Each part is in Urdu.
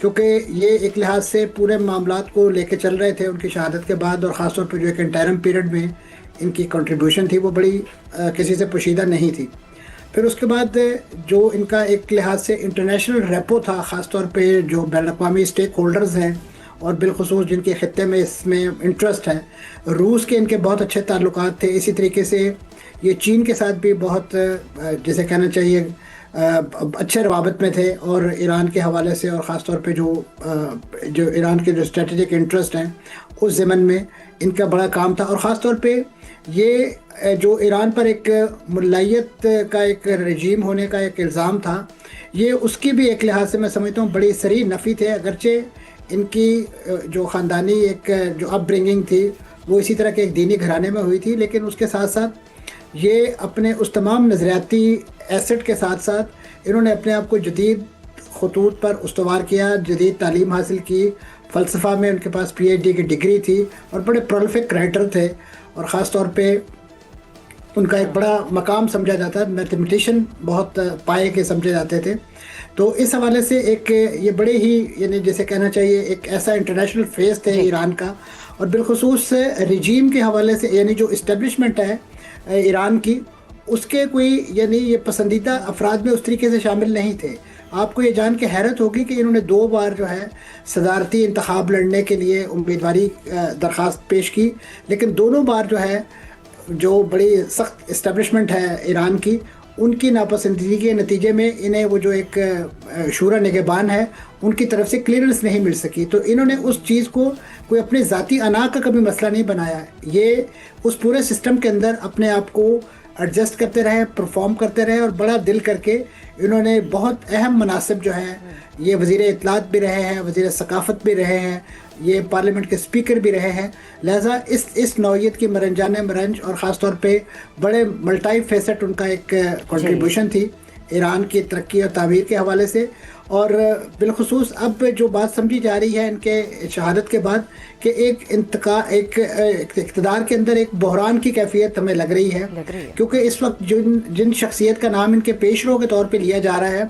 کیونکہ یہ ایک لحاظ سے پورے معاملات کو لے کے چل رہے تھے ان کی شہادت کے بعد، اور خاص طور پہ جو ایک انٹرم پیریڈ میں ان کی کنٹریبیوشن تھی وہ بڑی کسی سے پوشیدہ نہیں تھی۔ پھر اس کے بعد جو ان کا ایک لحاظ سے انٹرنیشنل ریپو تھا، خاص طور پہ جو بین الاقوامی اسٹیک ہولڈرز ہیں اور بالخصوص جن کے خطے میں اس میں انٹرسٹ ہے، روس کے ان کے بہت اچھے تعلقات تھے، اسی طریقے سے یہ چین کے ساتھ بھی بہت جیسے کہنا چاہیے اچھے روابط میں تھے، اور ایران کے حوالے سے، اور خاص طور پہ جو ایران کے جو اسٹریٹجک انٹرسٹ ہیں اس ضمن میں ان کا بڑا کام تھا۔ اور خاص طور پہ یہ جو ایران پر ایک ملائیت کا ایک رجیم ہونے کا ایک الزام تھا، یہ اس کی بھی ایک لحاظ سے میں سمجھتا ہوں بڑی صریح نفی تھے، اگرچہ ان کی جو خاندانی ایک جو اپ برنگنگ تھی وہ اسی طرح کے ایک دینی گھرانے میں ہوئی تھی، لیکن اس کے ساتھ ساتھ یہ اپنے اس تمام نظریاتی ایسٹ کے ساتھ ساتھ انہوں نے اپنے آپ کو جدید خطوط پر استوار کیا، جدید تعلیم حاصل کی، فلسفہ میں ان کے پاس پی ایچ ڈی کی ڈگری تھی، اور بڑے پرولیفک رائٹر تھے، اور خاص طور پہ ان کا ایک بڑا مقام سمجھا جاتا ہے، میتھمیٹیشین بہت پائے کے سمجھے جاتے تھے۔ تو اس حوالے سے ایک یہ بڑے ہی یعنی جیسے کہنا چاہیے ایک ایسا انٹرنیشنل فیس تھے ایران کا، اور بالخصوص رجیم کے حوالے سے یعنی جو اسٹیبلشمنٹ ہے ایران کی، اس کے کوئی یعنی یہ پسندیدہ افراد میں اس طریقے سے شامل نہیں تھے۔ آپ کو یہ جان کے حیرت ہوگی کہ انہوں نے 2 بار جو ہے صدارتی انتخاب لڑنے کے لیے امیدواری درخواست پیش کی، لیکن دونوں بار جو ہے جو بڑی سخت اسٹیبلشمنٹ ہے ایران کی، ان کی ناپسندیدگی کے نتیجے میں انہیں وہ جو ایک شورا نگہبان ہے ان کی طرف سے کلیئرنس نہیں مل سکی۔ تو انہوں نے اس چیز کو کوئی اپنے ذاتی انا کا کبھی مسئلہ نہیں بنایا ہے، یہ اس پورے سسٹم کے اندر اپنے آپ کو ایڈجسٹ کرتے رہے، پرفارم کرتے رہے، اور بڑا دل کر کے انہوں نے بہت اہم مناصب جو ہیں، یہ وزیر اطلاعات بھی رہے ہیں، وزیر ثقافت بھی رہے ہیں، یہ پارلیمنٹ کے اسپیکر بھی رہے ہیں، لہٰذا اس نوعیت کی مرنجان مرنج اور خاص طور پہ بڑے ملٹائی فیسٹ ان کا ایک کنٹریبیوشن تھی ایران کی ترقی اور تعمیر کے حوالے سے۔ اور بالخصوص اب جو بات سمجھی جا رہی ہے ان کے شہادت کے بعد کہ ایک اقتدار کے اندر ایک بحران کی کیفیت ہمیں لگ رہی ہے، کیونکہ اس وقت جن شخصیت کا نام ان کے پیش رو کے طور پہ لیا جا رہا ہے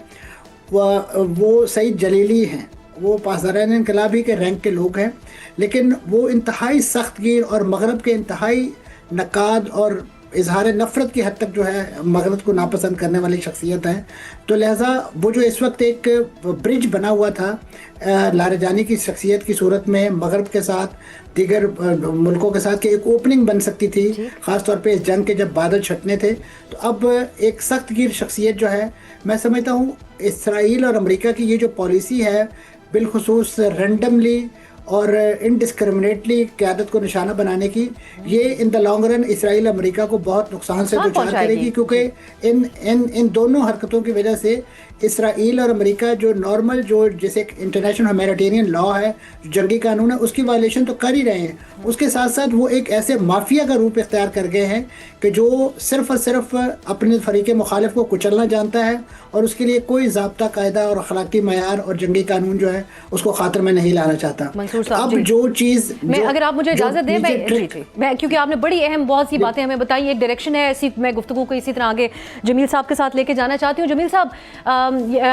وہ سعید جلیلی ہیں، وہ پاسداران انقلاب ہی کے رینک کے لوگ ہیں، لیکن وہ انتہائی سخت گیر اور مغرب کے انتہائی نقاد اور اظہار نفرت کی حد تک جو ہے مغرب کو ناپسند کرنے والی شخصیت ہیں۔ تو لہٰذا وہ جو اس وقت ایک برج بنا ہوا تھا لارجانی کی شخصیت کی صورت میں مغرب کے ساتھ دیگر ملکوں کے ساتھ کہ ایک اوپننگ بن سکتی تھی، خاص طور پہ اس جنگ کے جب بادل چھٹنے تھے، تو اب ایک سخت گیر شخصیت جو ہے، میں سمجھتا ہوں اسرائیل اور امریکہ کی یہ جو پالیسی ہے بالخصوص رینڈملی اور انڈسکرمنیٹلی قیادت کو نشانہ بنانے کی، یہ ان دا لانگ رن اسرائیل امریکہ کو بہت نقصان سے دوچار کرے گی، کیونکہ ان دونوں حرکتوں کی وجہ سے اسرائیل اور امریکہ جو نارمل جو جیسے انٹرنیشنل ہیومینیٹیرین لا ہے، جو جنگی قانون ہے، اس کی وائلیشن تو کر ہی رہے ہیں، اس کے ساتھ ساتھ وہ ایک ایسے مافیا کا روپ اختیار کر گئے ہیں کہ جو صرف اور صرف اپنے فریق مخالف کو کچلنا جانتا ہے، اور اس کے لیے کوئی ضابطہ قاعدہ اور اخلاقی معیار اور جنگی قانون جو ہے اس کو خاطر میں نہیں لانا چاہتا۔ اب جو چیز میں اگر آپ مجھے اجازت دیں میں کیونکہ آپ نے بڑی اہم بہت سی باتیں ہمیں بتائی، ایک ڈائریکشن ہے ایسی، میں گفتگو کو اسی طرح آگے جمیل صاحب کے ساتھ لے کے جانا چاہتی ہوں۔ جمیل صاحب،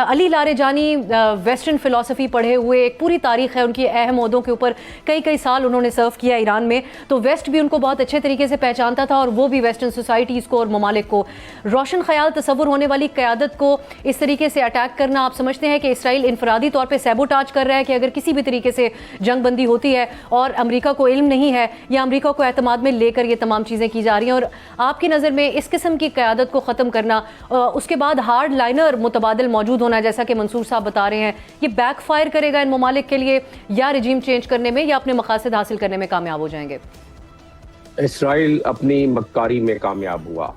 علی لاریجانی ویسٹرن فلسفی پڑھے ہوئے، ایک پوری تاریخ ہے ان کی، اہم عہدوں کے اوپر کئی سال انہوں نے سرو کیا ایران میں، تو ویسٹ بھی ان کو بہت اچھے طریقے سے پہچانتا تھا، اور وہ بھی ویسٹرن سوسائٹیز کو اور ممالک کو۔ روشن خیال تصور ہونے والی قیادت کو اس طریقے سے اٹیک کرنا، آپ سمجھتے ہیں کہ اسرائیل انفرادی طور پہ سیبوٹاج کر رہا ہے کہ اگر کسی بھی طریقے سے جنگ بندی ہوتی ہے اور امریکہ کو علم نہیں ہے یا امریکہ کو اعتماد میں لے کر یہ تمام چیزیں کی جا رہی ہیں، اور آپ کی نظر میں اس قسم کی قیادت کو ختم کرنا، اس کے بعد ہارڈ لائنر متبادل موجود ہونا جیسا کہ منصور صاحب بتا رہے ہیں، یہ بیک فائر کرے گا ان ممالک کے لیے، یا رجیم چینج کرنے میں یا اپنے مقاصد حاصل کرنے میں کامیاب ہو جائیں گے؟ اسرائیل اپنی مکاری میں کامیاب ہوا،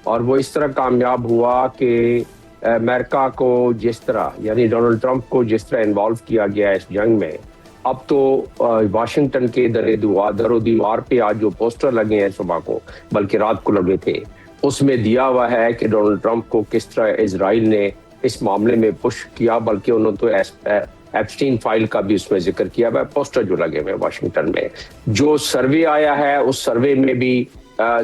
اور وہ اس طرح کامیاب ہوا کہ امریکہ کو جس طرح یعنی ڈونلڈ ٹرمپ کو جس طرح انوالو کیا گیا اس جنگ میں، اب تو واشنگٹن کے در و دیوار پہ آج جو پوسٹر لگے ہیں صبح کو، بلکہ رات کو لگے تھے، اس میں دیا ہوا ہے کہ ڈونلڈ ٹرمپ کو کس طرح اسرائیل نے اس معاملے میں پش کیا، بلکہ انہوں نے تو ایپسٹین فائل کا بھی اس میں ذکر کیا ہوا ہے، پوسٹر جو لگے ہوئے واشنگٹن میں۔ جو سروے آیا ہے اس سروے میں بھی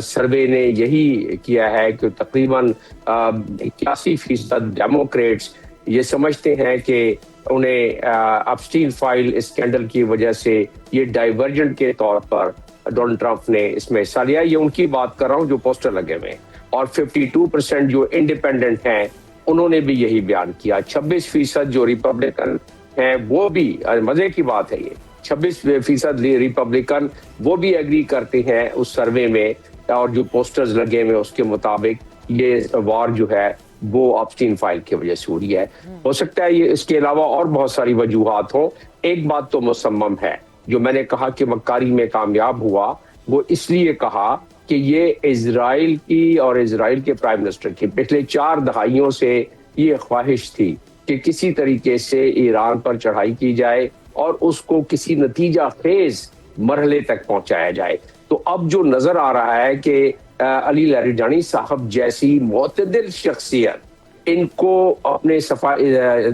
سروے نے یہی کیا ہے کہ تقریباً 81% ڈیموکریٹس یہ سمجھتے ہیں کہ انہیں اپسٹین فائل اسکینڈل کی وجہ سے یہ ڈائیورجنٹ کے طور پر ڈونلڈ ٹرمپ نے اس میں حصہ لیا. یہ ان کی بات کر رہا ہوں جو پوسٹر لگے ہوئے ہیں. اور 52% جو انڈیپینڈنٹ ہیں انہوں نے بھی یہی بیان کیا. 26% جو ریپبلکن ہیں وہ بھی, مزے کی بات ہے یہ, 26% ریپبلکن وہ بھی ایگری کرتے ہیں اس سروے میں, اور جو پوسٹرز لگے ہوئے اس کے مطابق یہ وار جو ہے وہ اپسٹین فائل کی وجہ سے ہو رہی ہے. ہو سکتا ہے یہ اس کے علاوہ اور بہت ساری وجوہات ہوں. ایک بات تو مصمم ہے, جو میں نے کہا کہ مکاری میں کامیاب ہوا, وہ اس لیے کہا کہ یہ اسرائیل کی اور اسرائیل کے پرائم منسٹر کی پچھلے 4 دہائیوں سے یہ خواہش تھی کہ کسی طریقے سے ایران پر چڑھائی کی جائے اور اس کو کسی نتیجہ خیز مرحلے تک پہنچایا جائے. تو اب جو نظر آ رہا ہے کہ علی لاریجانی صاحب جیسی معتدل شخصیت ان کو اپنے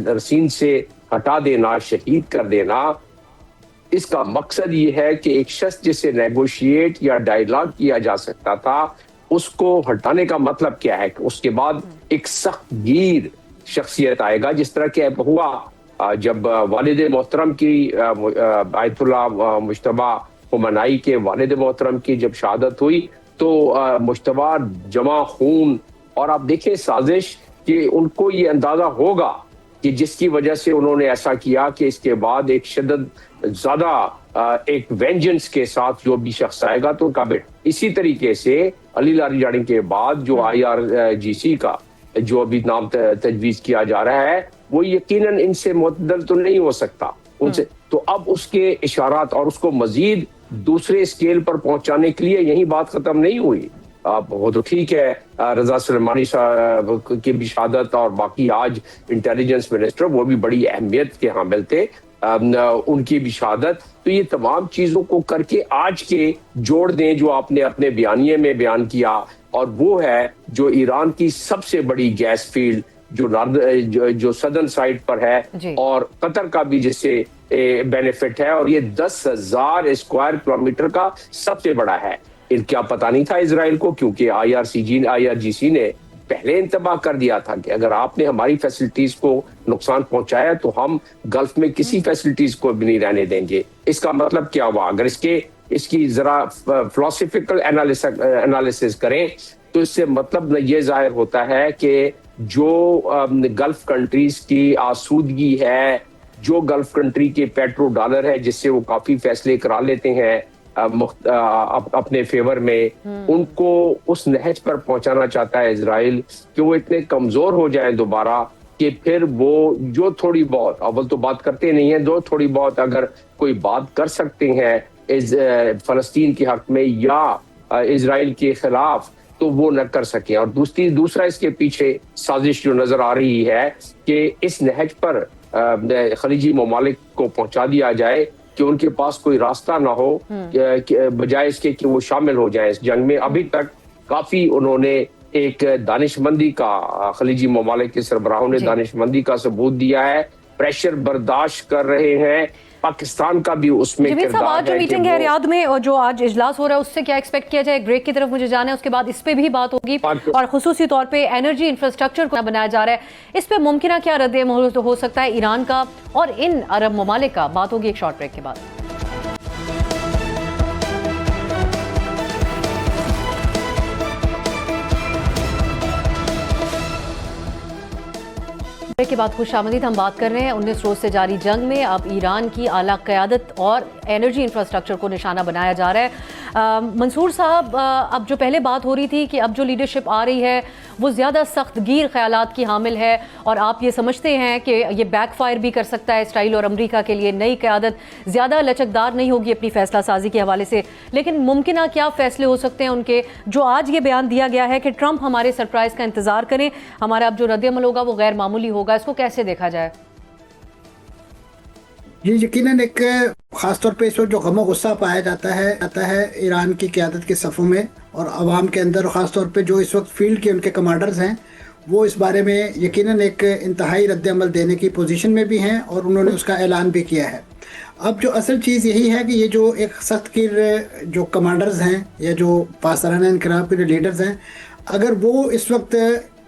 رسین سے ہٹا دینا, شہید کر دینا, اس کا مقصد یہ ہے کہ ایک شخص جسے نیگوشیٹ یا ڈائیلاگ کیا جا سکتا تھا اس کو ہٹانے کا مطلب کیا ہے کہ اس کے بعد ایک سخت گیر شخصیت آئے گا, جس طرح کہ ہوا جب والد محترم کی آیت اللہ مجتبیٰ خمینی کے والد محترم کی جب شہادت ہوئی تو مجتبیٰ جمع خون, اور آپ دیکھیں سازش کہ ان کو یہ اندازہ ہوگا کہ جس کی وجہ سے انہوں نے ایسا کیا کہ اس کے بعد ایک شدت زیادہ ایک وینجنس کے ساتھ جو بھی شخص آئے گا تو ان کا بیٹ. اسی طریقے سے علی لاریجانی کے بعد جو IRGC کا جو ابھی نام تجویز کیا جا رہا ہے وہ یقیناً ان سے معتدل تو نہیں ہو سکتا ان سے. تو اب اس کے اشارات اور اس کو مزید دوسرے اسکیل پر پہنچانے کے لیے یہی بات ختم نہیں ہوئی. وہ تو ٹھیک ہے, رضا سلیمانی صاحب کی بھی شہادت اور باقی آج انٹیلیجنس منسٹر وہ بھی بڑی اہمیت کے حامل تھے, ان کی بھی شہادت. تو یہ تمام چیزوں کو کر کے آج کے جوڑ دیں جو آپ نے اپنے بیانیے میں بیان کیا, اور وہ ہے جو ایران کی سب سے بڑی گیس فیلڈ جو سدرن سائڈ پر ہے جی. اور قطر کا بھی جس سے بینیفٹ ہے, اور یہ 10,000 اسکوائر کلومیٹر کا سب سے بڑا ہے. ان کیا پتہ نہیں تھا اسرائیل کو, کیونکہ IRGC نے پہلے انتباہ کر دیا تھا کہ اگر آپ نے ہماری فیسلٹیز کو نقصان پہنچایا تو ہم گلف میں کسی فیسلٹیز کو بھی نہیں رہنے دیں گے. اس کا مطلب کیا ہوا؟ اگر اس کی ذرا فلسفیکل انالیسس کریں تو اس سے مطلب یہ ظاہر ہوتا ہے کہ جو گلف کنٹریز کی آسودگی ہے, جو گلف کنٹری کے پیٹرو ڈالر ہے جس سے وہ کافی فیصلے کرا لیتے ہیں اپنے فیور میں, ان کو اس نہج پر پہنچانا چاہتا ہے اسرائیل کہ وہ اتنے کمزور ہو جائیں دوبارہ کہ پھر وہ جو تھوڑی بہت, اول تو بات کرتے نہیں ہیں, جو تھوڑی بہت اگر کوئی بات کر سکتے ہیں فلسطین کے حق میں یا اسرائیل کے خلاف تو وہ نہ کر سکیں. اور دوسرا اس کے پیچھے سازش جو نظر آ رہی ہے کہ اس نہج پر خلیجی ممالک کو پہنچا دیا جائے کہ ان کے پاس کوئی راستہ نہ ہو بجائے اس کے کہ وہ شامل ہو جائیں اس جنگ میں. ابھی تک کافی انہوں نے ایک دانش مندی کا, خلیجی ممالک کے سربراہوں نے دانش مندی کا ثبوت دیا ہے, پریشر برداشت کر رہے ہیں. پاکستان کا بھی اس میں جمیل صاحب, آج جو میٹنگ ہے ریاض میں اور جو آج اجلاس ہو رہا ہے اس سے کیا ایکسپیکٹ کیا جائے؟ ایک بریک کی طرف مجھے جانا ہے, اس کے بعد اس پہ بھی بات ہوگی, اور خصوصی طور پہ انرجی انفراسٹرکچر کو بنایا جا رہا ہے, اس پہ ممکنہ کیا رد عمل ہو سکتا ہے ایران کا اور ان عرب ممالک کا؟ بات ہوگی ایک شارٹ بریک کے بعد. کے بعد خوش آمدید. ہم بات کر رہے ہیں 19 روز سے جاری جنگ میں اب ایران کی اعلیٰ قیادت اور انرجی انفراسٹرکچر کو نشانہ بنایا جا رہا ہے. منصور صاحب, اب جو پہلے بات ہو رہی تھی کہ اب جو لیڈرشپ آ رہی ہے وہ زیادہ سخت گیر خیالات کی حامل ہے, اور آپ یہ سمجھتے ہیں کہ یہ بیک فائر بھی کر سکتا ہے اسرائیل اور امریکہ کے لیے. نئی قیادت زیادہ لچکدار نہیں ہوگی اپنی فیصلہ سازی کے حوالے سے, لیکن ممکنہ کیا فیصلے ہو سکتے ہیں ان کے؟ جو آج یہ بیان دیا گیا ہے کہ ٹرمپ ہمارے سرپرائز کا انتظار کریں, ہمارا اب جو رد عمل ہوگا وہ غیر معمولی ہوگا, اس کو کیسے دیکھا جائے؟ یہ یقیناً ایک خاص طور پہ اس وقت جو غم و غصہ پایا جاتا ہے ایران کی قیادت کے صفوں میں اور عوام کے اندر, اور خاص طور پہ جو اس وقت فیلڈ کے ان کے کمانڈرز ہیں وہ اس بارے میں یقیناً ایک انتہائی رد عمل دینے کی پوزیشن میں بھی ہیں, اور انہوں نے اس کا اعلان بھی کیا ہے. اب جو اصل چیز یہی ہے کہ یہ جو ایک سخت گیر جو کمانڈرز ہیں یا جو پاسدارانہ انقلاب کے جو لیڈرز ہیں, اگر وہ اس وقت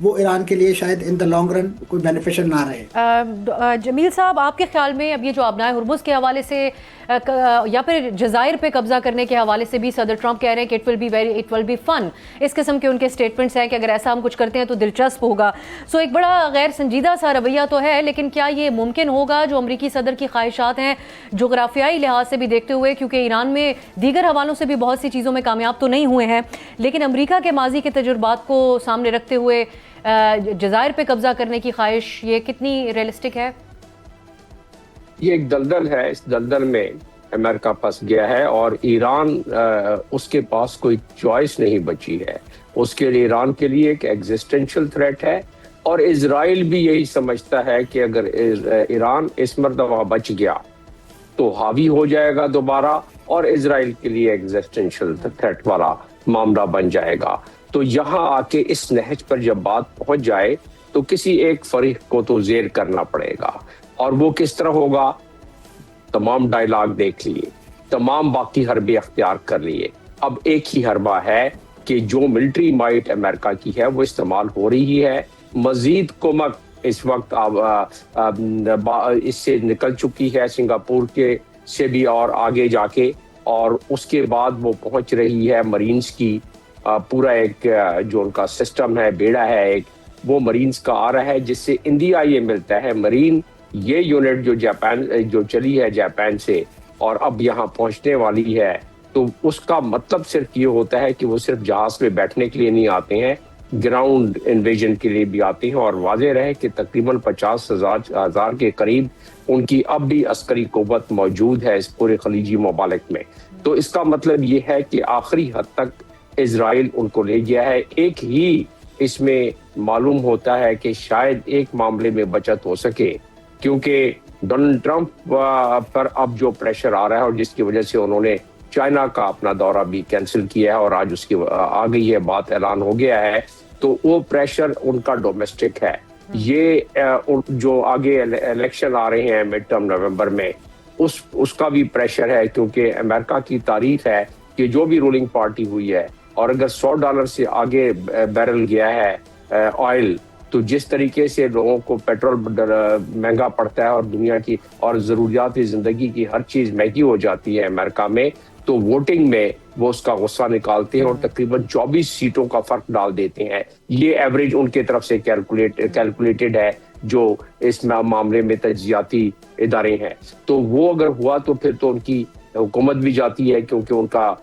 وہ ایران کے لیے شاید ان دا لانگ رن کوئی بینیفیشل نہ رہے. جمیل صاحب، آپ کے خیال میں اب یہ جو آبنائے ہرمز کے حوالے سے یا پھر جزائر پہ قبضہ کرنے کے حوالے سے بھی صدر ٹرمپ کہہ رہے ہیں کہ اٹ ول بی فن، اس قسم کے ان کے اسٹیٹمنٹس ہیں کہ اگر ایسا ہم کچھ کرتے ہیں تو دلچسپ ہوگا. سو ایک بڑا غیر سنجیدہ سا رویہ تو ہے، لیکن کیا یہ ممکن ہوگا جو امریکی صدر کی خواہشات ہیں جغرافیائی لحاظ سے بھی دیکھتے ہوئے، کیونکہ ایران میں دیگر حوالوں سے بھی بہت سی چیزوں میں کامیاب تو نہیں ہوئے ہیں، لیکن امریکہ کے ماضی کے تجربات کو سامنے رکھتے ہوئے جزائر پہ قبضہ کرنے کی خواہش یہ کتنی ریئلسٹک ہے؟ یہ ایک دلدل ہے، اس دلدل میں امریکہ پھنس گیا ہے اور ایران اس کے پاس کوئی چوائس نہیں بچی ہے. اس کے لیے ایران کے لیے ایک ایگزسٹینشل تھریٹ ہے، اور اسرائیل بھی یہی سمجھتا ہے کہ اگر ایران اس مرتبہ بچ گیا تو حاوی ہو جائے گا دوبارہ، اور اسرائیل کے لیے ایگزسٹینشل تھریٹ والا معاملہ بن جائے گا. تو یہاں آ کے اس نہج پر جب بات پہنچ جائے تو کسی ایک فریق کو تو زیر کرنا پڑے گا، اور وہ کس طرح ہوگا؟ تمام ڈائلاگ دیکھ لیے، تمام باقی حربے اختیار کر لیے، اب ایک ہی حربہ ہے کہ جو ملٹری مائٹ امریکہ کی ہے وہ استعمال ہو رہی ہے. مزید کمک اس وقت اس سے نکل چکی ہے سنگاپور کے سے بھی اور آگے جا کے، اور اس کے بعد وہ پہنچ رہی ہے مرینز کی پورا ایک جو ان کا سسٹم ہے، بیڑا ہے ایک، وہ مرینز کا آ رہا ہے، جس سے انڈیا یہ ملتا ہے مرین یہ یونٹ جو چلی ہے جاپان سے اور اب یہاں پہنچنے والی ہے. تو اس کا مطلب صرف یہ ہوتا ہے کہ وہ صرف جہاز پہ بیٹھنے کے لیے نہیں آتے ہیں، گراؤنڈ انویژن کے لیے بھی آتے ہیں، اور واضح رہے کہ تقریباً 50,000 کے قریب ان کی اب بھی عسکری قوت موجود ہے اس پورے خلیجی ممالک میں. تو اس کا مطلب یہ ہے کہ آخری حد تک اسرائیل ان کو لے گیا ہے. ایک ہی اس میں معلوم ہوتا ہے کہ شاید ایک معاملے میں بچت ہو سکے، کیونکہ ڈونلڈ ٹرمپ پر اب جو پریشر آ رہا ہے اور جس کی وجہ سے انہوں نے چائنا کا اپنا دورہ بھی کینسل کیا ہے اور آج اس کی آ گئی ہے بات، اعلان ہو گیا ہے، تو وہ پریشر ان کا ڈومیسٹک ہے. یہ جو آگے الیکشن آ رہے ہیں مڈ ٹرم نومبر میں، اس کا بھی پریشر ہے، کیونکہ امریکہ کی تعریف ہے کہ جو بھی رولنگ پارٹی ہوئی ہے، اور اگر $100 سے آگے بیرل گیا ہے آئل، تو جس طریقے سے لوگوں کو پیٹرول مہنگا پڑتا ہے اور دنیا کی اور ضروریات زندگی کی ہر چیز مہنگی ہو جاتی ہے امریکہ میں، تو ووٹنگ میں وہ اس کا غصہ نکالتے ہیں اور تقریباً 24 سیٹوں کا فرق ڈال دیتے ہیں. یہ ایوریج ان کی طرف سے کیلکولیٹڈ ہے جو اس معاملے میں تجزیاتی ادارے ہیں. تو وہ اگر ہوا تو پھر تو ان کی حکومت بھی جاتی ہے، کیونکہ ان کا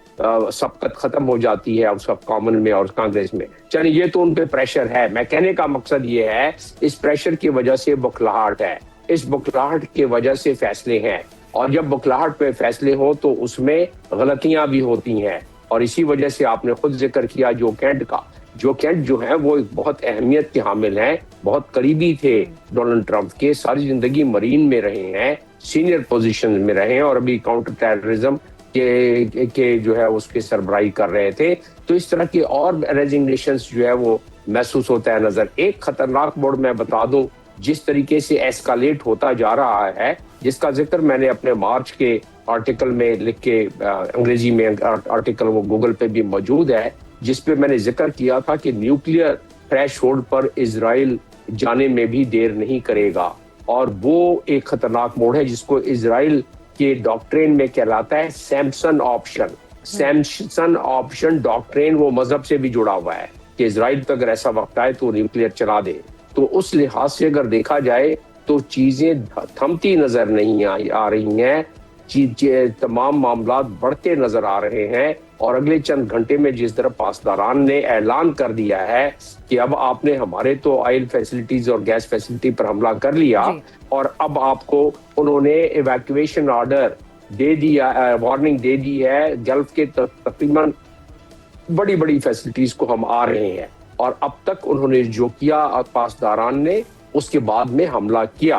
سبقت ختم ہو جاتی ہے اس کامن میں اور کانگریس میں. چلیے یہ تو ان پہ پریشر ہے. میں کہنے کا مقصد یہ ہے اس پریشر کی وجہ سے بکھلاہٹ ہے، اس بکھلاہٹ کی وجہ سے فیصلے ہیں، اور جب بکھلاہٹ پہ فیصلے ہو تو اس میں غلطیاں بھی ہوتی ہیں. اور اسی وجہ سے آپ نے خود ذکر کیا جو کینٹ جو ہیں وہ ایک بہت اہمیت کے حامل ہیں، بہت قریبی تھے ڈونلڈ ٹرمپ کے، ساری زندگی مرین میں رہے ہیں، سینئر پوزیشن میں رہے ہیں، اور ابھی کاؤنٹر ٹیررزم کے جو ہے اس کے سربراہی کر رہے تھے. تو اس طرح کے اور ریزگنیشنز جو ہے وہ محسوس ہوتا ہے نظر. ایک خطرناک موڑ میں بتا دوں جس طریقے سے ایسکالیٹ ہوتا جا رہا ہے، جس کا ذکر میں نے اپنے مارچ کے آرٹیکل میں لکھ کے، انگریزی میں آرٹیکل وہ گوگل پہ بھی موجود ہے، جس پہ میں نے ذکر کیا تھا کہ نیوکلیئر تھریش ہولڈ پر اسرائیل جانے میں بھی دیر نہیں کرے گا. اور وہ ایک خطرناک موڑ ہے جس کو اسرائیل کے ڈاکٹرین میں کہلاتا ہے سیمسن آپشن ڈاکٹرین. وہ مذہب سے بھی جڑا ہوا ہے کہ اسرائیل پہ اگر ایسا وقت آئے تو نیوکلیئر چلا دے. تو اس لحاظ سے اگر دیکھا جائے تو چیزیں تھمتی نظر نہیں آ رہی ہیں، تمام معاملات بڑھتے نظر آ رہے ہیں. اور اگلے چند گھنٹے میں جس طرح پاسداران نے اعلان کر دیا ہے کہ اب آپ نے ہمارے تو آئل فیسلٹیز اور گیس فیسلٹی پر حملہ کر لیا، اور اب آپ کو انہوں نے ایویکویشن آرڈر دے دیا، وارننگ دے دی ہے، گلف کے تقریباً بڑی بڑی فیسلٹیز کو ہم آ رہے ہیں. اور اب تک انہوں نے جو کیا پاسداران نے اس کے بعد میں حملہ کیا.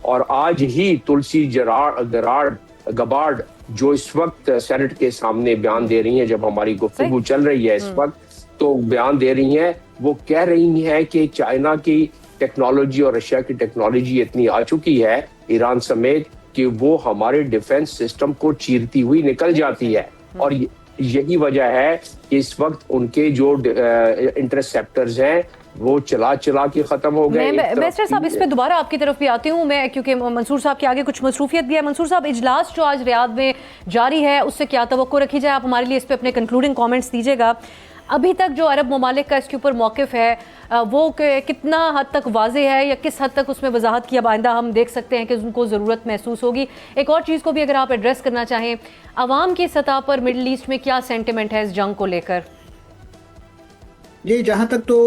اور آج ہی تلسی گبارڈ جو اس وقت سینٹ کے سامنے بیان دے رہی ہیں، جب ہماری گفتگو چل رہی ہے اس وقت تو بیان دے رہی ہیں، وہ کہہ رہی ہیں کہ چائنا کی ٹیکنالوجی اور رشیا کی ٹیکنالوجی اتنی آ چکی ہے ایران سمیت کہ وہ ہمارے ڈیفنس سسٹم کو چیرتی ہوئی نکل جاتی ہے. اور یہی وجہ ہے کہ اس وقت ان کے جو انٹرسیپٹرز ہیں وہ چلا کے ختم ہو گئے. میسٹر صاحب اس پہ دوبارہ آپ کی طرف بھی آتی ہوں میں، کیونکہ منصور صاحب کے آگے کچھ مصروفیت بھی ہے. منصور صاحب، اجلاس جو آج ریاض میں جاری ہے اس سے کیا توقع رکھی جائے؟ آپ ہمارے لیے اس پہ اپنے کنکلوڈنگ کامنٹس دیجیے گا. ابھی تک جو عرب ممالک کا اس کے اوپر موقف ہے وہ کتنا حد تک واضح ہے، یا کس حد تک اس میں وضاحت کی اب آئندہ ہم دیکھ سکتے ہیں کہ ان کو ضرورت محسوس ہوگی؟ ایک اور چیز کو بھی اگر آپ ایڈریس کرنا چاہیں، عوام کی سطح پر مڈل ایسٹ میں کیا سینٹیمنٹ ہے اس جنگ کو لے کر؟ جی، جہاں تک تو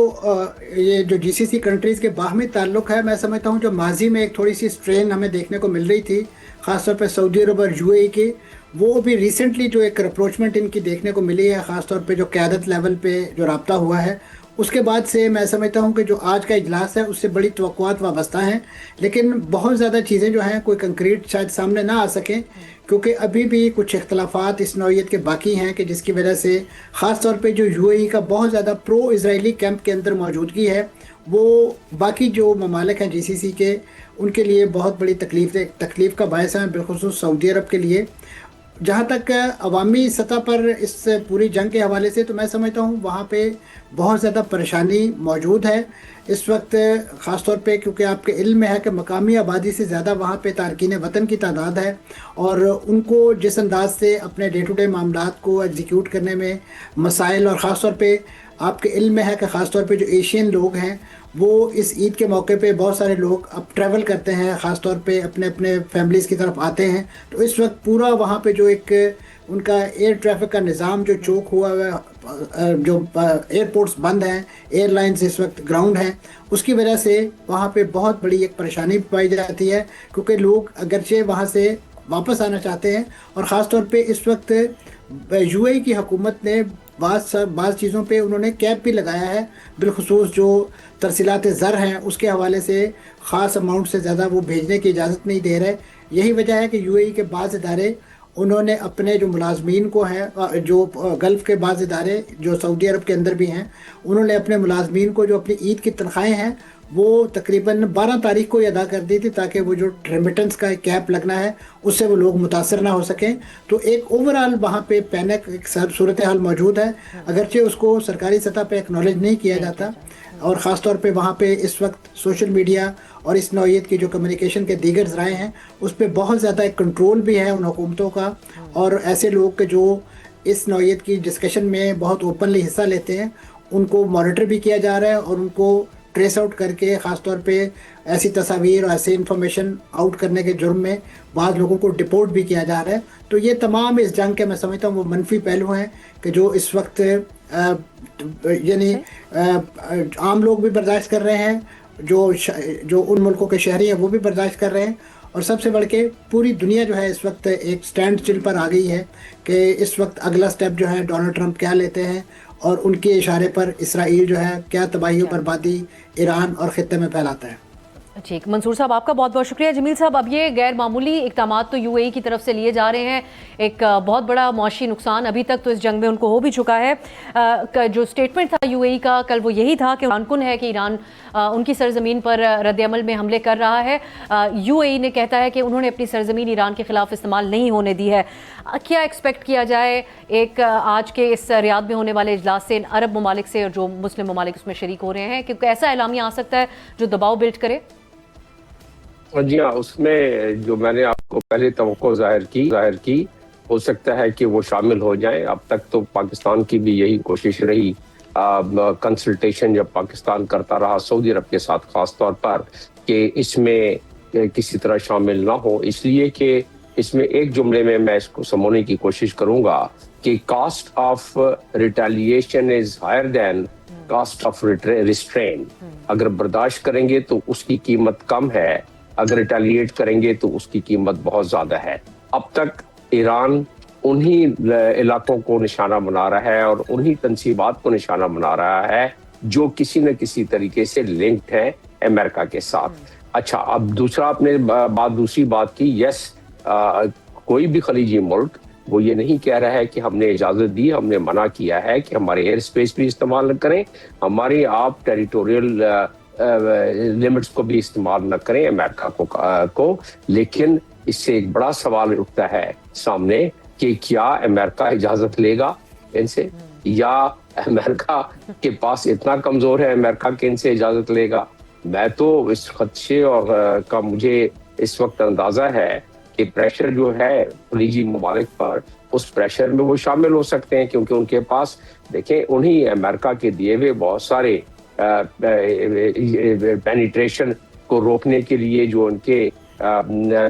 یہ جو جی سی سی کنٹریز کے باہمی تعلق ہے، میں سمجھتا ہوں جو ماضی میں ایک تھوڑی سی سٹرین ہمیں دیکھنے کو مل رہی تھی، خاص طور پہ سعودی عرب اور یو اے ای کی، وہ بھی ریسنٹلی جو ایک اپروچمنٹ ان کی دیکھنے کو ملی ہے، خاص طور پہ جو قیادت لیول پہ جو رابطہ ہوا ہے، اس کے بعد سے میں سمجھتا ہوں کہ جو آج کا اجلاس ہے اس سے بڑی توقعات وابستہ ہیں. لیکن بہت زیادہ چیزیں جو ہیں کوئی کنکریٹ شاید سامنے نہ آ سکیں، کیونکہ ابھی بھی کچھ اختلافات اس نوعیت کے باقی ہیں کہ جس کی وجہ سے خاص طور پہ جو یو اے ای کا بہت زیادہ پرو اسرائیلی کیمپ کے اندر موجودگی ہے، وہ باقی جو ممالک ہیں جی سی سی کے، ان کے لیے بہت بڑی تکلیف کا باعث ہے، بالخصوص سعودی عرب کے لیے. جہاں تک عوامی سطح پر اس پوری جنگ کے حوالے سے، تو میں سمجھتا ہوں وہاں پہ بہت زیادہ پریشانی موجود ہے اس وقت، خاص طور پہ کیونکہ آپ کے علم میں ہے کہ مقامی آبادی سے زیادہ وہاں پہ تارکین وطن کی تعداد ہے، اور ان کو جس انداز سے اپنے ڈے ٹو ڈے معاملات کو ایگزیکیوٹ کرنے میں مسائل، اور خاص طور پہ آپ کے علم میں ہے کہ خاص طور پہ جو ایشین لوگ ہیں وہ اس عید کے موقع پہ بہت سارے لوگ اب ٹریول کرتے ہیں، خاص طور پہ اپنے فیملیز کی طرف آتے ہیں. تو اس وقت پورا وہاں پہ جو ایک ان کا ایئر ٹریفک کا نظام جو چوک ہوا ہے، جو ایئرپورٹس بند ہیں، ایئر لائنز اس وقت گراؤنڈ ہیں، اس کی وجہ سے وہاں پہ بہت بڑی ایک پریشانی پائی جاتی ہے، کیونکہ لوگ اگرچہ وہاں سے واپس آنا چاہتے ہیں، اور خاص طور پہ اس وقت یو اے ای کی حکومت نے بعض چیزوں پہ انہوں نے کیپ بھی لگایا ہے، بالخصوص جو ترسیلات زر ہیں اس کے حوالے سے خاص اماؤنٹ سے زیادہ وہ بھیجنے کی اجازت نہیں دے رہے. یہی وجہ ہے کہ یو اے ای کے بعض ادارے انہوں نے اپنے جو ملازمین کو ہیں، جو گلف کے بعض ادارے جو سعودی عرب کے اندر بھی ہیں، انہوں نے اپنے ملازمین کو جو اپنی عید کی تنخواہیں ہیں وہ تقریباً 12 تاریخ کو ہی ادا کر دی تھی، تاکہ وہ جو ریمیٹنس کا ایک کیپ لگنا ہے اس سے وہ لوگ متاثر نہ ہو سکیں. تو ایک اوورآل وہاں پہ پینک ایک صورتحال موجود ہے، اگرچہ اس کو سرکاری سطح پہ ایکنالج نہیں کیا جاتا، اور خاص طور پہ وہاں پہ اس وقت سوشل میڈیا اور اس نوعیت کی جو کمیونیکیشن کے دیگر ذرائع ہیں اس پہ بہت زیادہ ایک کنٹرول بھی ہے ان حکومتوں کا، اور ایسے لوگ کہ جو اس نوعیت کی ڈسکشن میں بہت اوپنلی حصہ لیتے ہیں ان کو مانیٹر بھی کیا جا رہا ہے، اور ان کو ٹریس آؤٹ کر کے خاص طور پہ ایسی تصاویر اور ایسی انفارمیشن آؤٹ کرنے کے جرم میں بعض لوگوں کو ڈپورٹ بھی کیا جا رہا ہے. تو یہ تمام اس جنگ کے میں سمجھتا ہوں وہ منفی پہلو ہیں کہ جو اس وقت یعنی عام لوگ بھی برداشت کر رہے ہیں، جو ان ملکوں کے شہری ہیں وہ بھی برداشت کر رہے ہیں، اور سب سے بڑھ کے پوری دنیا جو ہے اس وقت ایک سٹینڈ اسٹل پر آ گئی ہے کہ اس وقت اگلا سٹیپ جو ہے ڈونلڈ ٹرمپ کیا لیتے ہیں، اور ان کے اشارے پر اسرائیل جو ہے کیا تباہی و بربادی ایران اور خطے میں پھیلاتا ہے. ٹھیک، منصور صاحب آپ کا بہت بہت شکریہ. جمیل صاحب، اب یہ غیر معمولی اقدامات تو یو اے ای کی طرف سے لیے جا رہے ہیں، ایک بہت بڑا معاشی نقصان ابھی تک تو اس جنگ میں ان کو ہو بھی چکا ہے. جو سٹیٹمنٹ تھا یو اے ای کا کل وہ یہی تھا کہ ایران کن ہے کہ ایران ان کی سرزمین پر رد عمل میں حملے کر رہا ہے. یو اے ای نے کہتا ہے کہ انہوں نے اپنی سرزمین ایران کے خلاف استعمال نہیں ہونے دی ہے. کیا ایکسپیکٹ کیا جائے ایک آج کے اس ریاض میں ہونے والے اجلاس سے، عرب ممالک سے اور جو مسلم ممالک اس میں شریک ہو رہے ہیں، کیونکہ ایسا اعلامیہ آ سکتا ہے جو دباؤ بلڈ کرے؟ جی ہاں، اس میں جو میں نے آپ کو پہلے توقع ظاہر کی ہو سکتا ہے کہ وہ شامل ہو جائیں. اب تک تو پاکستان کی بھی یہی کوشش رہی، کنسلٹیشن جب پاکستان کرتا رہا سعودی عرب کے ساتھ خاص طور پر، کہ اس میں کسی طرح شامل نہ ہو، اس لیے کہ اس میں ایک جملے میں اس کو سمجھنے کی کوشش کروں گا کہ cost of retaliation is higher than cost of restraint. اگر برداشت کریں گے تو اس کی قیمت کم ہے، اگر ریٹیلیٹ کریں گے تو اس کی قیمت بہت زیادہ ہے. اب تک ایران انہی علاقوں کو نشانہ بنا رہا ہے اور انہی تنصیبات کو نشانہ بنا رہا ہے جو کسی نہ کسی طریقے سے لنکڈ ہے امریکہ کے ساتھ. اچھا، اب آپ نے دوسری بات کی، یس، کوئی بھی خلیجی ملک وہ یہ نہیں کہہ رہا ہے کہ ہم نے اجازت دی، ہم نے منع کیا ہے کہ ہمارے ایئر اسپیس بھی استعمال نہ کریں، ہماری آپ ٹیریٹوریل لمٹس کو بھی استعمال نہ کریں امریکہ کو. لیکن اس سے ایک بڑا سوال اٹھتا ہے سامنے کہ کیا امریکہ اجازت لے گا ان سے؟ یا امریکہ کے پاس اتنا کمزور ہے امریکہ کہ ان سے اجازت لے گا؟ میں تو اس خدشے اور کا مجھے اس وقت اندازہ ہے کہ پریشر جو ہے خلیجی ممالک پر، اس پریشر میں وہ شامل ہو سکتے ہیں، کیونکہ ان کے پاس دیکھیں انہی امریکہ کے دیے ہوئے بہت سارے پینیٹریشن کو روکنے کے لیے جو ان کے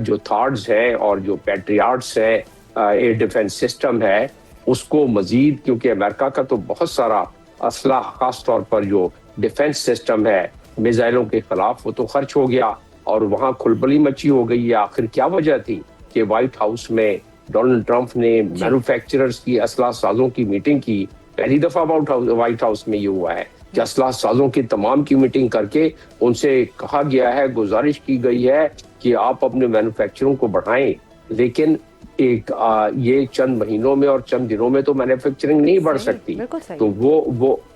جو تھاڈز ہیں اور جو پیٹریاٹس ہیں، ایئر ڈیفنس سسٹم ہے، اس کو مزید، کیونکہ امریکہ کا تو بہت سارا اسلحہ خاص طور پر جو ڈیفنس سسٹم ہے میزائلوں کے خلاف، وہ تو خرچ ہو گیا اور وہاں کھلبلی مچی ہو گئی ہے۔ آخر کیا وجہ تھی کہ وائٹ ہاؤس میں ڈونلڈ ٹرمپ نے مینوفیکچررز کی، اسلحہ سازوں کی میٹنگ کی؟ پہلی دفعہ وائٹ ہاؤس میں یہ ہوا ہے کہ اسلحہ سازوں کی تمام کی میٹنگ کر کے ان سے کہا گیا ہے، گزارش کی گئی ہے کہ آپ اپنے مینوفیکچروں کو بڑھائیں، لیکن یہ چند مہینوں میں اور چند دنوں میں تو مینوفیکچرنگ نہیں بڑھ سکتی، تو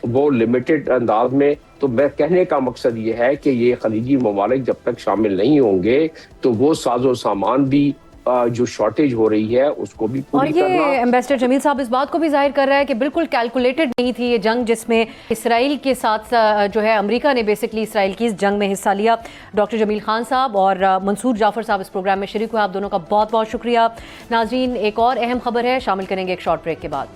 وہ لمیٹڈ انداز میں۔ تو میں کہنے کا مقصد یہ ہے کہ یہ خلیجی ممالک جب تک شامل نہیں ہوں گے تو وہ ساز و سامان بھی جو شارٹیج ہو رہی ہے اس کو بھی پوری کرنا۔ اور یہ ایمبیسڈر جمیل صاحب اس بات کو بھی ظاہر کر رہا ہے کہ بالکل کیلکولیٹڈ نہیں تھی یہ جنگ، جس میں اسرائیل کے ساتھ جو ہے امریکہ نے بیسکلی اسرائیل کی اس جنگ میں حصہ لیا۔ ڈاکٹر جمیل خان صاحب اور منصور جعفر صاحب اس پروگرام میں شریک ہوئے، آپ دونوں کا بہت بہت شکریہ۔ ناظرین، ایک اور اہم خبر ہے، شامل کریں گے ایک شارٹ بریک کے بعد۔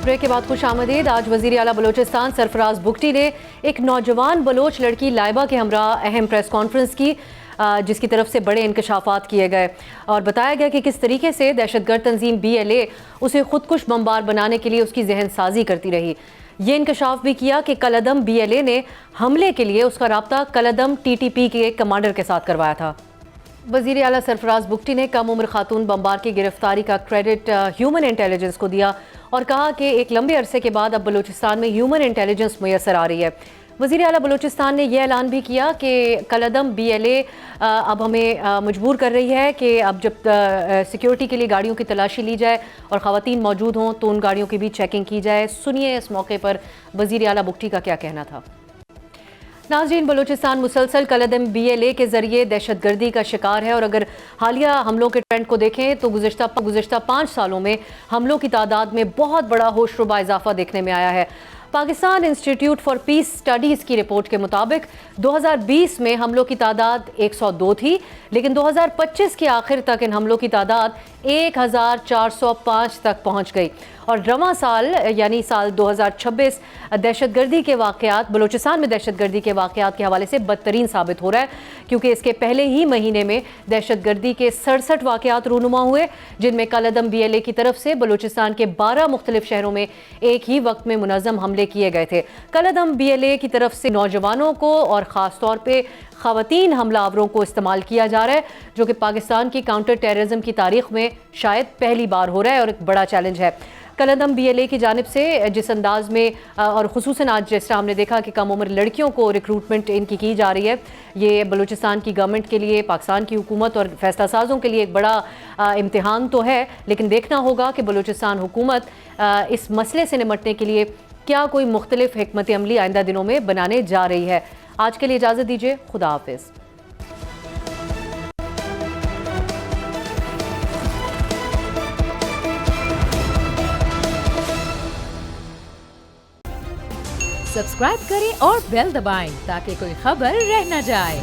بریک کے بعد خوش آمدید۔ آج وزیر اعلیٰ بلوچستان سرفراز بگٹی نے ایک نوجوان بلوچ لڑکی لائبہ کے ہمراہ اہم پریس کانفرنس کی، جس کی طرف سے بڑے انکشافات کیے گئے اور بتایا گیا کہ کس طریقے سے دہشت گرد تنظیم BLA اسے خودکش بمبار بنانے کے لیے اس کی ذہن سازی کرتی رہی۔ یہ انکشاف بھی کیا کہ کالعدم BLA نے حملے کے لیے اس کا رابطہ کالعدم TTP کے کمانڈر کے ساتھ کروایا تھا۔ وزیر اعلیٰ سرفراز بگٹی نے کم عمر خاتون بمبار کی گرفتاری کا کریڈٹ ہیومن انٹیلیجنس کو دیا اور کہا کہ ایک لمبے عرصے کے بعد اب بلوچستان میں ہیومن انٹیلیجنس میسر آ رہی ہے۔ وزیر اعلیٰ بلوچستان نے یہ اعلان بھی کیا کہ کالعدم BLA اب ہمیں مجبور کر رہی ہے کہ اب جب سیکیورٹی کے لیے گاڑیوں کی تلاشی لی جائے اور خواتین موجود ہوں تو ان گاڑیوں کی بھی چیکنگ کی جائے۔ سنیے اس موقع پر وزیر اعلیٰ بگٹی کا کیا کہنا تھا۔ ناظرین، بلوچستان مسلسل کالعدم BLA کے ذریعے دہشت گردی کا شکار ہے، اور اگر حالیہ حملوں کے ٹرینڈ کو دیکھیں تو گزشتہ 5 سالوں میں حملوں کی تعداد میں بہت بڑا ہوش ربا اضافہ دیکھنے میں آیا ہے۔ Pakistan institute for peace studies کی رپورٹ کے مطابق 2020 میں حملوں کی تعداد 102 تھی، لیکن 2025 کے آخر تک ان حملوں کی تعداد 1405 تک پہنچ گئی، اور رواں سال یعنی سال 2026 دہشت گردی کے واقعات، بلوچستان میں دہشت گردی کے واقعات کے حوالے سے بدترین ثابت ہو رہا ہے، کیونکہ اس کے پہلے ہی مہینے میں دہشت گردی کے 67 واقعات رونما ہوئے، جن میں کالعدم BLA کی طرف سے بلوچستان کے 12 مختلف شہروں میں ایک ہی وقت میں منظم حملے کیے گئے تھے۔ کالعدم BLA کی طرف سے نوجوانوں کو اور خاص طور پہ خواتین حملہ آوروں کو استعمال کیا جا رہا ہے، جو کہ پاکستان کی کاؤنٹر ٹیررزم کی تاریخ میں شاید پہلی بار ہو رہا ہے اور ایک بڑا چیلنج ہے۔ کالعدم BLA کی جانب سے جس انداز میں اور خصوصاً آج جس طرح ہم نے دیکھا کہ کم عمر لڑکیوں کو ریکروٹمنٹ ان کی جا رہی ہے، یہ بلوچستان کی گورنمنٹ کے لیے، پاکستان کی حکومت اور فیصلہ سازوں کے لیے ایک بڑا امتحان تو ہے، لیکن دیکھنا ہوگا کہ بلوچستان حکومت اس مسئلے سے نمٹنے کے لیے کیا کوئی مختلف حکمت عملی آئندہ دنوں میں بنانے جا رہی ہے۔ آج کے لیے اجازت دیجیے، خدا حافظ۔ سبسکرائب کریں اور بیل دبائیں تاکہ کوئی خبر رہ نہ جائے۔